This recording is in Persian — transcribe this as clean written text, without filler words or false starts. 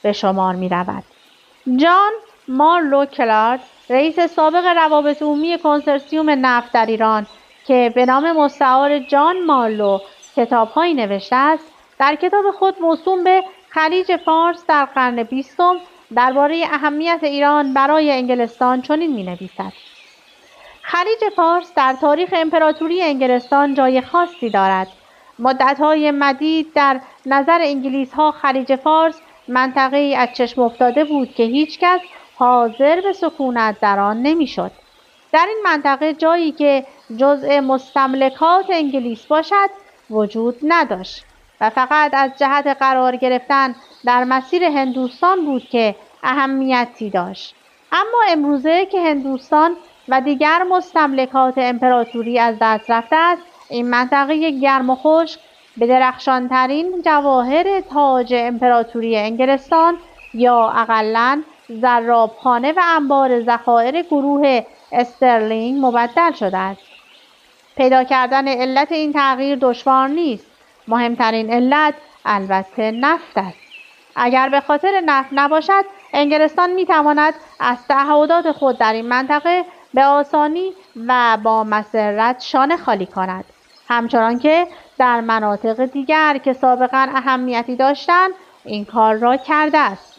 به شمار می رود. جان مارلو کلارد، رئیس سابق روابط عمومی کنسرسیوم نفت در ایران که به نام مستعار جان مارلو کتاب‌هایی نوشته است، در کتاب خود موسوم به خلیج فارس در قرن 20 درباره اهمیت ایران برای انگلستان چنین می‌نویسد: خلیج فارس در تاریخ امپراتوری انگلستان جای خاصی دارد. مدت‌های مدید در نظر انگلیس‌ها خلیج فارس منطقه‌ای از چشم افتاده بود که هیچکس حاضر به سکونت در آن نمی‌شد. در این منطقه جایی که جزء مستملکات انگلیس باشد وجود نداشت و فقط از جهت قرار گرفتن در مسیر هندوستان بود که اهمیتی داشت. اما امروزه که هندوستان و دیگر مستملکات امپراتوری از دست رفته است، این منطقه گرم و خشک به درخشانترین جواهر تاج امپراتوری انگلستان یا اقلاً زرابخانه و انبار ذخایر گروه استرلینگ مبدل شده است. پیدا کردن علت این تغییر دشوار نیست. مهمترین علت البته نفت است. اگر به خاطر نفت نباشد، انگلستان میتواند از تعهدات خود در این منطقه به آسانی و با مسرت شانه خالی کند، همچنان که در مناطق دیگر که سابقاً اهمیتی داشتند این کار را کرده است.